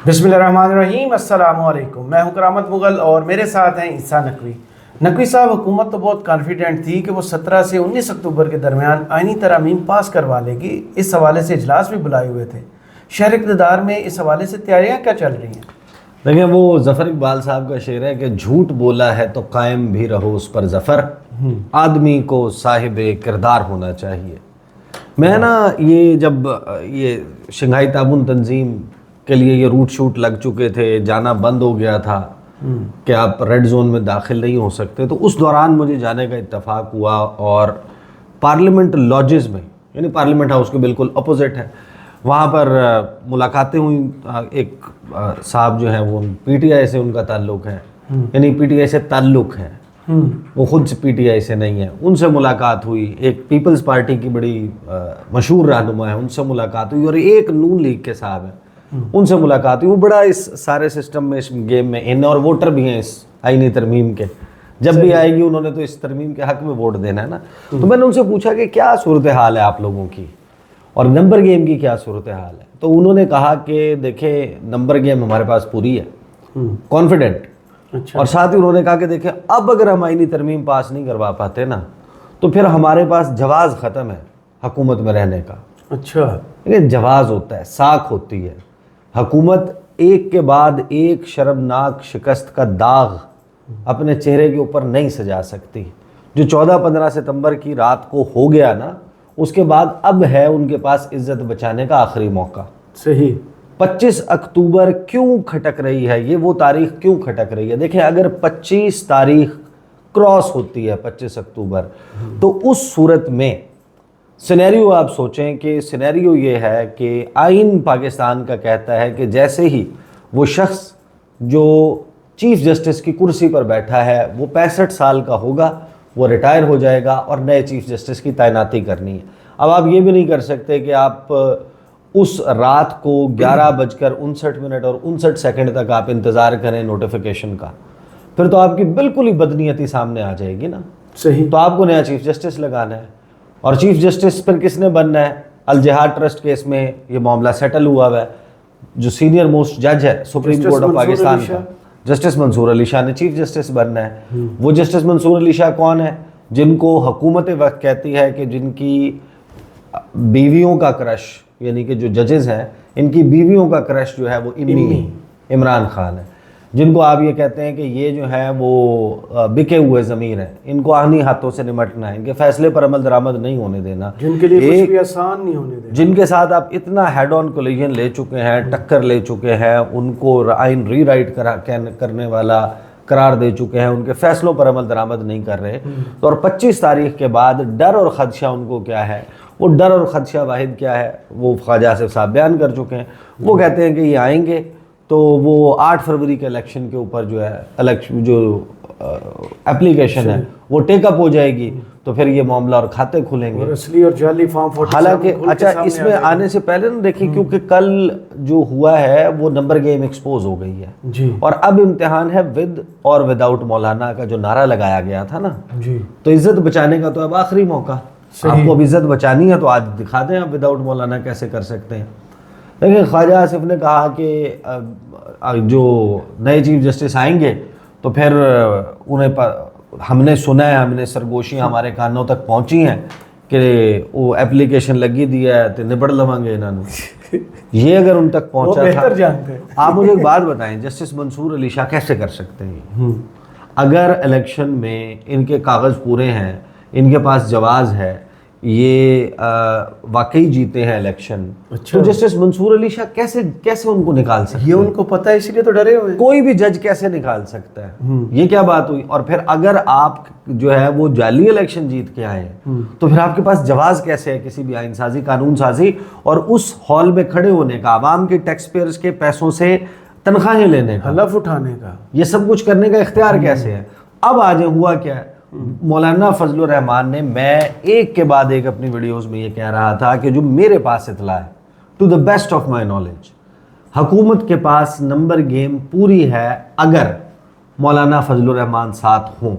بسم اللہ الرحمن الرحیم، السلام علیکم۔ میں ہوں کرامت مغل اور میرے ساتھ ہیں عیسیٰ نقوی۔ نقوی صاحب، حکومت تو بہت کانفیڈنٹ تھی کہ وہ 17 سے 19 اکتوبر کے درمیان آئینی ترامیم پاس کروا لے گی۔ اس حوالے سے اجلاس بھی بلائے ہوئے تھے۔ شہر اقتدار میں اس حوالے سے تیاریاں کیا چل رہی ہیں؟ دیکھیں، وہ ظفر اقبال صاحب کا شعر ہے کہ جھوٹ بولا ہے تو قائم بھی رہو اس پر ظفر، آدمی کو صاحب کردار ہونا چاہیے۔ میں یہ جب یہ شنگھائی تعاون تنظیم کے لیے یہ روٹ شوٹ لگ چکے تھے، جانا بند ہو گیا تھا کہ آپ ریڈ زون میں داخل نہیں ہو سکتے، تو اس دوران مجھے جانے کا اتفاق ہوا اور پارلیمنٹ لاجز میں، یعنی پارلیمنٹ ہاؤس کے بالکل اپوزٹ ہے، وہاں پر ملاقاتیں ہوئیں۔ ایک صاحب جو ہیں وہ پی ٹی آئی سے ان کا تعلق ہے، یعنی پی ٹی آئی سے تعلق ہے، وہ خود پی ٹی آئی سے نہیں ہے، ان سے ملاقات ہوئی۔ ایک پیپلز پارٹی کی بڑی مشہور رہنما ہے، ان سے ملاقات ہوئی، اور ایک نون لیگ کے صاحب ہیں، ان سے ملاقات ہوئی۔ وہ بڑا اس سارے سسٹم میں، اس گیم میں ان، اور ووٹر بھی ہیں اس آئینی ترمیم کے، جب بھی آئے گی انہوں نے تو اس ترمیم کے حق میں ووٹ دینا ہے نا۔ تو میں نے ان سے پوچھا کہ کیا صورتحال ہے آپ لوگوں کی، اور نمبر گیم کی کیا صورتحال ہے؟ تو انہوں نے کہا کہ دیکھیں، نمبر گیم ہمارے پاس پوری ہے، کانفیڈنٹ، اور ساتھ ہی انہوں نے کہا کہ دیکھیں، اب اگر ہم آئینی ترمیم پاس نہیں کروا پاتے نا تو پھر ہمارے پاس جواز ختم ہے حکومت میں رہنے کا۔ اچھا، لیکن جواز ہوتا ہے، ساکھ ہوتی ہے۔ حکومت ایک کے بعد ایک شرمناک شکست کا داغ اپنے چہرے کے اوپر نہیں سجا سکتی۔ جو 14-15 ستمبر کی رات کو ہو گیا نا، اس کے بعد اب ہے ان کے پاس عزت بچانے کا آخری موقع۔ صحیح۔ 25 اکتوبر کیوں کھٹک رہی ہے، یہ وہ تاریخ کیوں کھٹک رہی ہے؟ دیکھیں، اگر 25 تاریخ کراس ہوتی ہے 25 اکتوبر، تو اس صورت میں سینیریو آپ سوچیں کہ سینیریو یہ ہے کہ آئین پاکستان کا کہتا ہے کہ جیسے ہی وہ شخص جو چیف جسٹس کی کرسی پر بیٹھا ہے وہ 65 سال کا ہوگا، وہ ریٹائر ہو جائے گا اور نئے چیف جسٹس کی تعیناتی کرنی ہے۔ اب آپ یہ بھی نہیں کر سکتے کہ آپ اس رات کو 11:59 اور 59 تک آپ انتظار کریں نوٹیفیکیشن کا، پھر تو آپ کی بالکل ہی بدنیتی سامنے آ جائے گی نا۔ صحیح۔ تو آپ کو نیا چیف جسٹس لگانا ہے، اور چیف جسٹس پھر کس نے بننا ہے؟ الجہاد ٹرسٹ کیس میں یہ معاملہ سیٹل ہوا ہے، جو سینئر موسٹ جج ہے سپریم کورٹ آف پاکستان کا، جسٹس منصور علی شاہ نے چیف جسٹس بننا ہے۔ وہ جسٹس منصور علی شاہ کون ہے؟ جن کو حکومت وقت کہتی ہے کہ جن کی بیویوں کا کرش، یعنی کہ جو ججز ہیں ان کی بیویوں کا کرش جو ہے وہ عمران خان ہے، جن کو آپ یہ کہتے ہیں کہ یہ جو ہے وہ بکے ہوئے ضمیر ہیں، ان کو آہنی ہاتھوں سے نمٹنا ہے، ان کے فیصلے پر عمل درآمد نہیں ہونے دینا، جن کے لیے کچھ بھی آسان نہیں ہونے دینا، جن کے ساتھ آپ اتنا ہیڈ آن کولیجن لے چکے ہیں، ٹکر لے چکے ہیں، ان کو آئین ری رائٹ کرنے والا قرار دے چکے ہیں، ان کے فیصلوں پر عمل درآمد نہیں کر رہے۔ تو اور 25 تاریخ کے بعد ڈر اور خدشہ ان کو کیا ہے؟ وہ ڈر اور خدشہ واحد کیا ہے؟ وہ خواجہ آصف صاحب بیان کر چکے ہیں۔ وہ کہتے ہیں کہ یہ آئیں گے تو وہ 8 فروری کے الیکشن کے اوپر جو ہے جو اپلیکیشن ہے وہ ٹیک اپ ہو جائے گی، تو پھر یہ معاملہ اور کھاتے کھلیں گے، اور اصلی اور جعلی فارم 47 حالانکہ اچھا اس میں آنے سے پہلے نہ دیکھیں، کیونکہ کل جو ہوا ہے وہ نمبر گیم ایکسپوز ہو گئی ہے جی، اور اب امتحان ہے ود اور وداؤٹ مولانا کا جو نعرہ لگایا گیا تھا نا، جی، تو عزت بچانے کا تو اب آخری موقع، آپ کو اب عزت بچانی ہے تو آج دکھا دیں آپ وداؤٹ مولانا کیسے کر سکتے ہیں۔ لیکن خواجہ آصف نے کہا کہ جو نئے چیف جسٹس آئیں گے تو پھر انہیں ہم نے سنا ہے، ہم نے سرگوشیاں ہمارے کانوں تک پہنچی ہیں کہ وہ اپلیکیشن لگی دیا ہے تو نبڑ لویں گے انہوں نے، یہ اگر ان تک پہنچا تھا۔ آپ مجھے ایک بات بتائیں، جسٹس منصور علی شاہ کیسے کر سکتے ہیں؟ اگر الیکشن میں ان کے کاغذ پورے ہیں، ان کے پاس جواز ہے، یہ واقعی جیتے ہیں الیکشن، تو جسٹس منصور علی شاہ کیسے ان کو نکال سکتے ہیں؟ یہ ان کو پتہ ہے، اسی لیے تو ڈرے ہوئے ہیں۔ کوئی بھی جج کیسے نکال سکتا ہے؟ یہ کیا بات ہوئی؟ اور پھر اگر آپ جو ہے وہ جعلی الیکشن جیت کے آئے ہیں تو پھر آپ کے پاس جواز کیسے ہے کسی بھی آئین سازی، قانون سازی اور اس ہال میں کھڑے ہونے کا، عوام کے ٹیکس پیئرز کے پیسوں سے تنخواہیں لینے کا، حلف اٹھانے کا، یہ سب کچھ کرنے کا اختیار کیسے ہے؟ اب آج ہوا کیا ہے؟ مولانا فضل الرحمان نے، میں ایک کے بعد ایک اپنی ویڈیوز میں یہ کہہ رہا تھا کہ جو میرے پاس اطلاع ہے، to the best of my knowledge, حکومت کے پاس نمبر گیم پوری ہے اگر مولانا فضل الرحمان ساتھ ہوں۔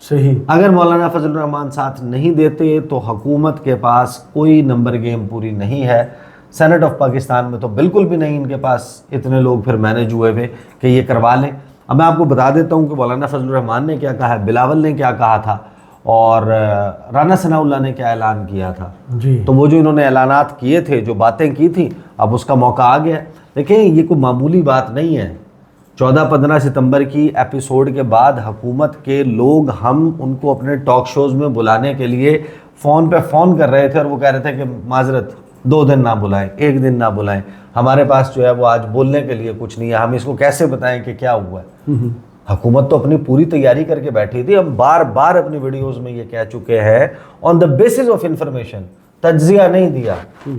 صحیح۔ اگر مولانا فضل الرحمان ساتھ نہیں دیتے تو حکومت کے پاس کوئی نمبر گیم پوری نہیں ہے۔ سینٹ آف پاکستان میں تو بالکل بھی نہیں ان کے پاس اتنے لوگ پھر مینج ہوئے ہوئے کہ یہ کروا لیں. اب میں آپ کو بتا دیتا ہوں کہ مولانا فضل الرحمان نے کیا کہا ہے, بلاول نے کیا کہا تھا, اور رانا ثناء اللہ نے کیا اعلان کیا تھا. جی تو وہ جو انہوں نے اعلانات کیے تھے, جو باتیں کی تھیں, اب اس کا موقع آ گیا. دیکھیں یہ کوئی معمولی بات نہیں ہے. 14-15 ستمبر کی ایپیسوڈ کے بعد حکومت کے لوگ ہم ان کو اپنے ٹاک شوز میں بلانے کے لیے فون پہ فون کر رہے تھے, اور وہ کہہ رہے تھے کہ معذرت 2 دن نہ بلائیں, 1 دن نہ بلائیں, ہمارے پاس جو ہے وہ آج بولنے کے لیے کچھ نہیں ہے, ہم اس کو کیسے بتائیں کہ کیا ہوا ہے. حکومت تو اپنی پوری تیاری کر کے بیٹھی تھی. ہم بار بار اپنی ویڈیوز میں یہ کہہ چکے ہیں, آن دا بیسس آف انفارمیشن, تجزیہ نہیں دیا,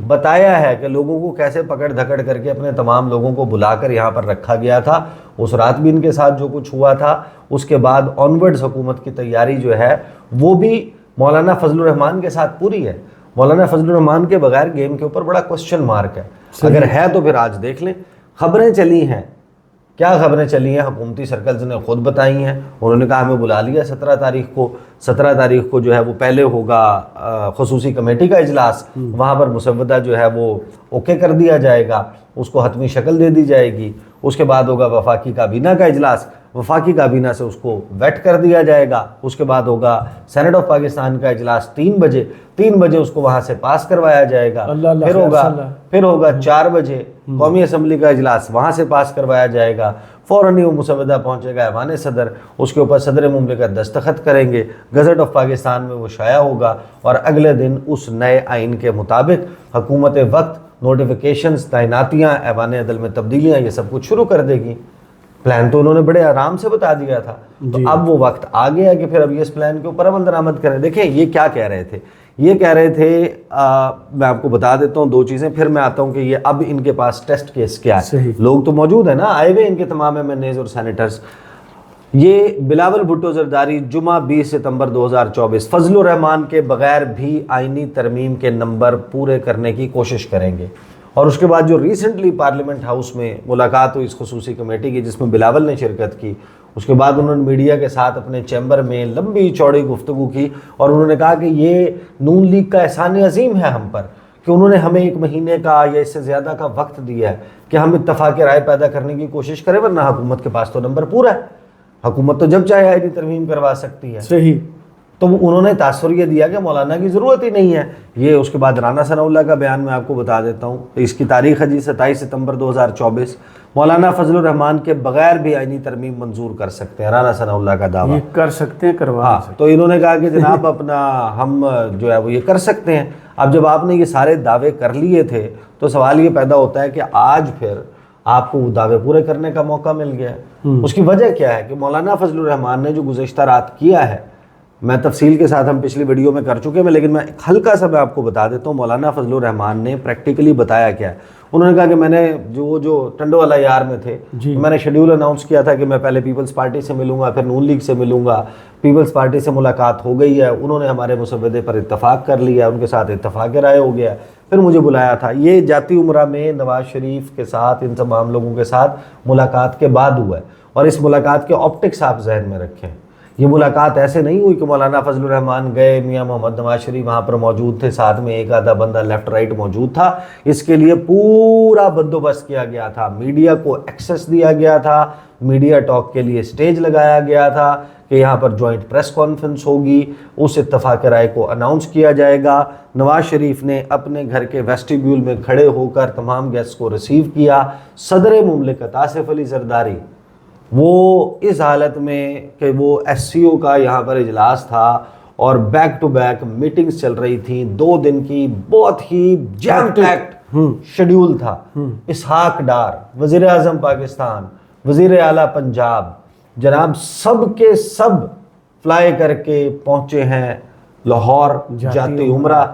بتایا ہے کہ لوگوں کو کیسے پکڑ دھکڑ کر کے اپنے تمام لوگوں کو بلا کر یہاں پر رکھا گیا تھا. اس رات بھی ان کے ساتھ جو کچھ ہوا تھا, اس کے بعد آنورڈز حکومت کی تیاری جو ہے وہ بھی مولانا فضل الرحمان کے ساتھ پوری ہے. مولانا فضل الرحمان کے بغیر گیم کے اوپر بڑا کوسچن مارک ہے. اگر ہے تو پھر آج دیکھ لیں. خبریں چلی ہیں, کیا خبریں چلی ہیں, حکومتی سرکلز نے خود بتائی ہیں. انہوں نے کہا ہمیں بلا لیا 17 تاریخ کو جو ہے وہ پہلے ہوگا خصوصی کمیٹی کا اجلاس, وہاں پر مسودہ جو ہے وہ اوکے کر دیا جائے گا, اس کو حتمی شکل دے دی جائے گی. اس کے بعد ہوگا وفاقی کابینہ کا اجلاس, وفاقی کابینہ سے اس کو ویٹ کر دیا جائے گا. اس کے بعد ہوگا سینٹ آف پاکستان کا اجلاس 3 بجے اس کو وہاں سے پاس کروایا جائے گا. پھر ہوگا 4 بجے قومی اسمبلی کا اجلاس, وہاں سے پاس کروایا جائے گا. فوراً ہی وہ مسودہ پہنچے گا ایوان صدر, اس کے اوپر صدر مملکت دستخط کریں گے, گزٹ آف پاکستان میں وہ شائع ہوگا, اور اگلے دن اس نئے آئین کے مطابق حکومت وقت نوٹیفیکیشنز, تعیناتیاں, ایوان عدل میں تبدیلیاں, یہ سب کچھ شروع کر دے گی. پلان تو انہوں نے بڑے آرام سے بتا دیا تھا. تو اب وہ وقت آ گیا کہ پھر اب یہ اس پلان کے اوپر عمل درآمد کریں. دیکھیں یہ کیا کہہ رہے تھے, یہ کہہ رہے تھے, میں آپ کو بتا دیتا ہوں 2 چیزیں, پھر میں آتا ہوں کہ یہ اب ان کے پاس ٹیسٹ کیس کیا ہے. لوگ تو موجود ہیں نا, آئے ہوئے ان کے تمام MNAs اور سینیٹرز. یہ بلاول بھٹو زرداری جمعہ 20 ستمبر 2024 فضل الرحمان کے بغیر بھی آئینی ترمیم کے نمبر پورے کرنے کی کوشش کریں گے. اور اس کے بعد جو ریسنٹلی پارلیمنٹ ہاؤس میں ملاقات ہوئی اس خصوصی کمیٹی کی, جس میں بلاول نے شرکت کی, اس کے بعد انہوں نے میڈیا کے ساتھ اپنے چیمبر میں لمبی چوڑی گفتگو کی, اور انہوں نے کہا کہ یہ نون لیگ کا احسان عظیم ہے ہم پر کہ انہوں نے ہمیں 1 مہینے کا یا اس سے زیادہ کا وقت دیا ہے کہ ہم اتفاق رائے پیدا کرنے کی کوشش کریں, ورنہ حکومت کے پاس تو نمبر پورا ہے. حکومت تو جب چاہے آئینی ترمیم کروا سکتی ہے. صحیح. تو انہوں نے تاثر یہ دیا کہ مولانا کی ضرورت ہی نہیں ہے. یہ اس کے بعد رانا ثناء اللہ کا بیان میں آپ کو بتا دیتا ہوں, اس کی تاریخ ہے جی 27 ستمبر 2024. مولانا فضل الرحمان کے بغیر بھی آئینی ترمیم منظور کر سکتے ہیں, رانا ثناء اللہ کا دعویٰ. یہ کر سکتے ہیں, کروا سکتے ہیں. تو انہوں نے کہا کہ جناب اپنا ہم جو ہے وہ یہ کر سکتے ہیں. اب جب آپ نے یہ سارے دعوے کر لیے تھے تو سوال یہ پیدا ہوتا ہے کہ آج پھر آپ کو وہ دعوے پورے کرنے کا موقع مل گیا ہے. اس کی وجہ کیا ہے کہ مولانا فضل الرحمان نے جو گزشتہ رات کیا ہے, میں تفصیل کے ساتھ ہم پچھلی ویڈیو میں کر چکے ہیں, لیکن میں ہلکا سا میں آپ کو بتا دیتا ہوں مولانا فضل الرحمان نے پریکٹیکلی بتایا کیا ہے. انہوں نے کہا کہ میں نے جو ٹنڈو والا یار میں تھے, میں نے شیڈیول اناؤنس کیا تھا کہ میں پہلے پیپلز پارٹی سے ملوں گا, پھر نون لیگ سے ملوں گا. پیپلز پارٹی سے ملاقات ہو گئی ہے, انہوں نے ہمارے مسودے پر اتفاق کر لیا, ان کے ساتھ اتفاق رائے ہو گیا, پھر مجھے بلایا تھا. یہ جاتی عمرہ میں نواز شریف کے ساتھ, ان تمام لوگوں کے ساتھ ملاقات کے بعد ہوا ہے. اور اس ملاقات کے آپٹکس آپ ذہن میں رکھیں. یہ ملاقات ایسے نہیں ہوئی کہ مولانا فضل الرحمان گئے, میاں محمد نواز شریف وہاں پر موجود تھے, ساتھ میں ایک آدھا بندہ لیفٹ رائٹ موجود تھا. اس کے لیے پورا بندوبست کیا گیا تھا, میڈیا کو ایکسس دیا گیا تھا, میڈیا ٹاک کے لیے سٹیج لگایا گیا تھا کہ یہاں پر جوائنٹ پریس کانفرنس ہوگی, اس اتفاق رائے کو اناؤنس کیا جائے گا. نواز شریف نے اپنے گھر کے ویسٹیبیول میں کھڑے ہو کر تمام گیسٹ کو ریسیو کیا. صدر مملکت آصف علی زرداری وہ اس حالت میں کہ وہ SCO کا یہاں پر اجلاس تھا اور بیک ٹو بیک میٹنگز چل رہی تھیں, 2 دن کی بہت ہی جیم پیکڈ شیڈیول تھا. اسحاق ڈار وزیر اعظم پاکستان, وزیر اعلیٰ پنجاب, جناب سب کے سب فلائی کر کے پہنچے ہیں لاہور جاتی عمرہ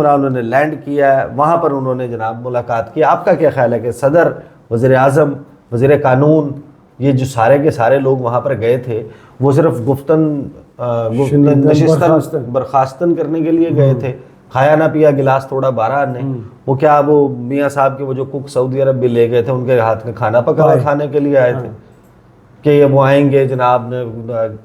انہوں نے لینڈ کیا ہے. وہاں پر انہوں نے جناب ملاقات کی. آپ کا کیا خیال ہے کہ صدر, وزیر اعظم, وزیر قانون, یہ جو سارے کے سارے لوگ وہاں پر گئے تھے, وہ صرف نشستن برخاستن کرنے کے لیے گئے تھے؟ کھایا نہ پیا گلاس توڑا 12 نے. وہ کیا وہ میاں صاحب کے وہ جو کک سعودی عرب بھی لے گئے تھے, ان کے ہاتھ میں کھانا پکا کھانے کے لیے آئے تھے؟ کہ وہ آئیں گے جناب،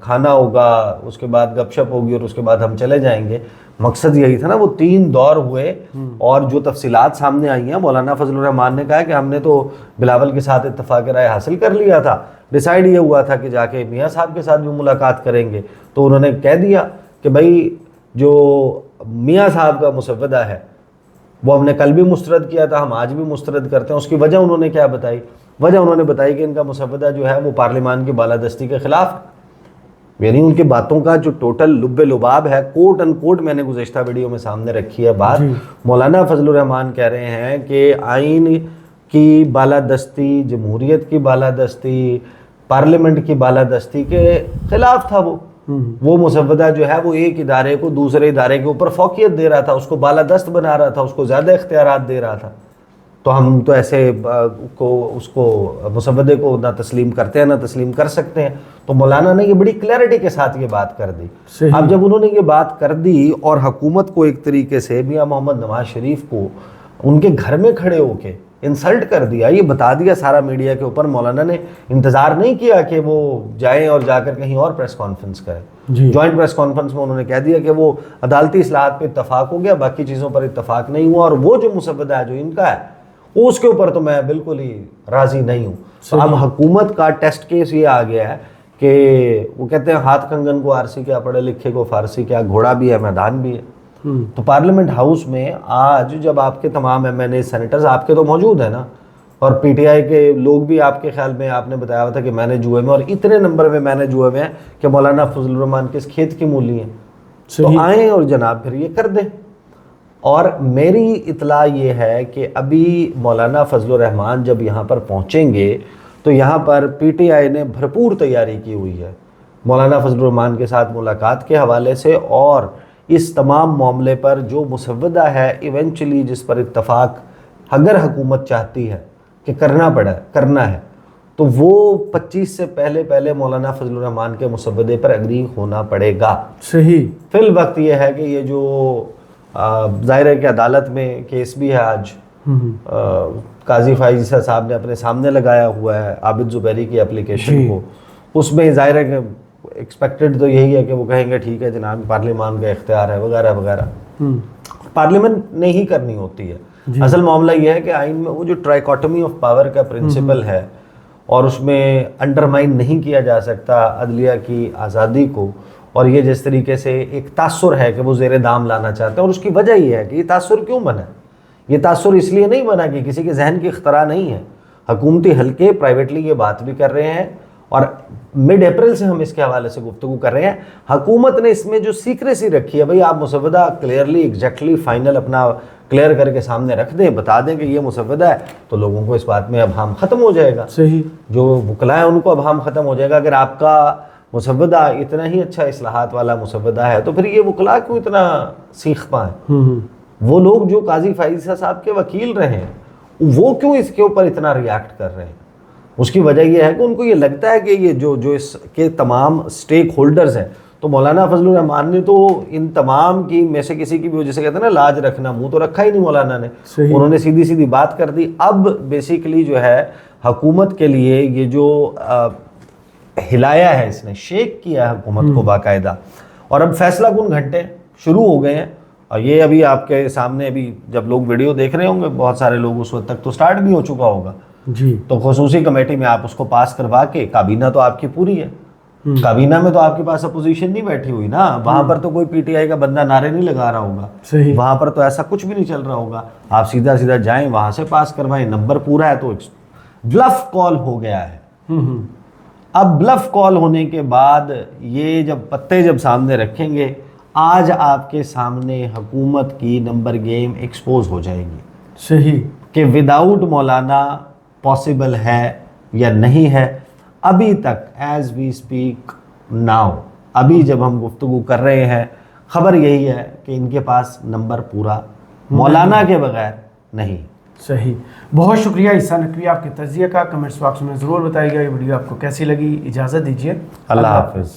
کھانا ہوگا، اس کے بعد گپ شپ ہوگی اور اس کے بعد ہم چلے جائیں گے. مقصد یہی تھا نا. وہ 3 دور ہوئے اور جو تفصیلات سامنے آئی ہیں، مولانا فضل الرحمان نے کہا کہ ہم نے تو بلاول کے ساتھ اتفاق رائے حاصل کر لیا تھا، ڈیسائیڈ یہ ہوا تھا کہ جا کے میاں صاحب کے ساتھ بھی ملاقات کریں گے. تو انہوں نے کہہ دیا کہ بھائی جو میاں صاحب کا مسودہ ہے وہ ہم نے کل بھی مسترد کیا تھا، ہم آج بھی مسترد کرتے ہیں. اس کی وجہ انہوں نے کیا بتائی؟ وجہ انہوں نے بتائی کہ ان کا مسودہ جو ہے وہ پارلیمان کی بالادستی کے خلاف ہے. یعنی ان کی باتوں کا جو ٹوٹل لب لباب ہے، کوٹ ان کوٹ میں نے گزشتہ ویڈیو میں سامنے رکھی ہے بات. مولانا فضل الرحمان کہہ رہے ہیں کہ آئین کی بالادستی، جمہوریت کی بالادستی، پارلیمنٹ کی بالادستی کے خلاف تھا. وہ مسودہ جو ہے وہ ایک ادارے کو دوسرے ادارے کے اوپر فوقیت دے رہا تھا، اس کو بالادست بنا رہا تھا، اس کو زیادہ اختیارات دے رہا تھا. تو ہم تو ایسے اس کو مسودے کو نہ تسلیم کرتے ہیں نہ تسلیم کر سکتے ہیں. تو مولانا نے یہ بڑی کلیئرٹی کے ساتھ یہ بات کر دی. اب جب انہوں نے یہ بات کر دی اور حکومت کو ایک طریقے سے میاں محمد نواز شریف کو ان کے گھر میں کھڑے ہو کے انسلٹ کر دیا، یہ بتا دیا سارا میڈیا کے اوپر، مولانا نے انتظار نہیں کیا کہ وہ جائیں اور جا کر کہیں اور پریس کانفرنس کریں. جوائنٹ پریس کانفرنس میں انہوں نے کہہ دیا کہ وہ عدالتی اصلاحات پہ اتفاق ہو گیا، باقی چیزوں پر اتفاق نہیں ہوا، اور وہ جو مسودہ ہے جو ان کا ہے اس کے اوپر تو میں بالکل ہی راضی نہیں ہوں. اب حکومت کا ٹیسٹ کیس یہ آ گیا ہے کہ وہ کہتے ہیں ہاتھ کنگن کو آرسی کیا، پڑھے لکھے کو فارسی کیا، گھوڑا بھی ہے میدان بھی ہے. تو پارلیمنٹ ہاؤس میں آج جب آپ کے تمام ایم این اے سینیٹرز آپ کے تو موجود ہیں نا، اور پی ٹی آئی کے لوگ بھی آپ کے خیال میں، آپ نے بتایا ہوا تھا کہ میں نے جوئے میں، اور اتنے نمبر میں میں نے جوئے میں کہ مولانا فضل الرحمان کس کھیت کی مولی ہیں. تو آئیں اور جناب پھر یہ کر دیں. اور میری اطلاع یہ ہے کہ ابھی مولانا فضل الرحمان جب یہاں پر پہنچیں گے تو یہاں پر پی ٹی آئی نے بھرپور تیاری کی ہوئی ہے مولانا فضل الرحمان کے ساتھ ملاقات کے حوالے سے، اور اس تمام معاملے پر جو مسودہ ہے ایونچولی جس پر اتفاق اگر حکومت چاہتی ہے کہ کرنا ہے تو وہ 25 سے پہلے مولانا فضل الرحمان کے مسودے پر اگری ہونا پڑے گا. صحیح. فی الوقت یہ ہے کہ یہ جو ظاہر ہے کہ عدالت میں کیس بھی ہے آج، قاضی فائز صاحب نے اپنے سامنے لگایا ہوا ہے عابد زبیری کی اپلیکیشن کو. اس میں ظاہر ہے کہ ایکسپیکٹڈ تو یہی ہے کہ وہ کہیں گے ٹھیک ہے جناب پارلیمان کا اختیار ہے وغیرہ وغیرہ. پارلیمنٹ نے ہی کرنی ہوتی ہے. اصل معاملہ یہ ہے کہ آئین میں وہ جو ٹرائیکاٹمی آف پاور کا پرنسپل ہے اور اس میں انڈرمائن نہیں کیا جا سکتا عدلیہ کی آزادی کو، اور یہ جس طریقے سے ایک تاثر ہے کہ وہ زیر دام لانا چاہتے ہیں، اور اس کی وجہ یہ ہے کہ یہ تاثر کیوں بنا؟ یہ تاثر اس لیے نہیں بنا کہ کسی کے ذہن کی اختراع نہیں ہے. حکومتی حلقے پرائیویٹلی یہ بات بھی کر رہے ہیں، اور مڈ اپریل سے ہم اس کے حوالے سے گفتگو کر رہے ہیں. حکومت نے اس میں جو سیکریسی رکھی ہے، بھئی آپ مسودہ کلیئرلی ایگزیکٹلی فائنل اپنا کلیئر کر کے سامنے رکھ دیں، بتا دیں کہ یہ مسودہ ہے، تو لوگوں کو اس بات میں ابہام ختم ہو جائے گا. صحیح. جو وکلاء ہیں ان کو ابہام ختم ہو جائے گا. اگر آپ کا مسودہ اتنا ہی اچھا اصلاحات والا مسودہ ہے تو پھر یہ وکلاء کیوں اتنا سیخ پائیں؟ وہ لوگ جو قاضی فائزہ صاحب کے وکیل رہے ہیں وہ کیوں اس کے اوپر اتنا ریاکٹ کر رہے ہیں؟ اس کی وجہ یہ ہے کہ ان کو یہ لگتا ہے کہ یہ جو اس کے تمام سٹیک ہولڈرز ہیں، تو مولانا فضل الرحمان نے تو ان تمام کی میں سے کسی کی بھی وجہ سے کہتے ہیں نا لاج رکھنا، منہ تو رکھا ہی نہیں مولانا نے. انہوں نے سیدھی سیدھی بات کر دی. اب بیسیکلی جو ہے حکومت کے لیے یہ جو ہلایا ہے، اس نے شیک کیا ہے حکومت کو باقاعدہ، اور اب فیصلہ کن گھنٹے شروع ہو گئے ہیں. اور یہ ابھی آپ کے سامنے ابھی جب لوگ ویڈیو دیکھ رہے ہوں گے بہت سارے لوگ اس وقت تک تو سٹارٹ بھی ہو چکا ہوگا. جی. تو خصوصی کمیٹی میں آپ اس کو پاس کروا کے، کابینہ تو آپ کی پوری ہے، کابینہ میں تو آپ کے پاس اپوزیشن نہیں بیٹھی ہوئی نا، وہاں پر تو کوئی پی ٹی آئی کا بندہ نعرے نہیں لگا رہا ہوگا. صحیح. وہاں پر تو ایسا کچھ بھی نہیں چل رہا ہوگا. آپ سیدھا سیدھا جائیں وہاں سے پاس کروائیں، نمبر پورا ہے. تو بلف کال ہو گیا ہے. اب بلف کال ہونے کے بعد یہ جب پتے جب سامنے رکھیں گے، آج آپ کے سامنے حکومت کی نمبر گیم ایکسپوز ہو جائے گی. صحیح. کہ وداؤٹ مولانا پاسبل ہے یا نہیں ہے. ابھی تک ایز وی اسپیک ناؤ، ابھی جب ہم گفتگو کر رہے ہیں، خبر یہی ہے کہ ان کے پاس نمبر پورا مولانا کے بغیر نہیں. صحیح. بہت شکریہ عیسیٰ نقوی، آپ کے تجزیہ کا. کمنٹس باکس میں ضرور بتائیے گا یہ ویڈیو آپ کو کیسی لگی. اجازت دیجیے. اللہ حافظ.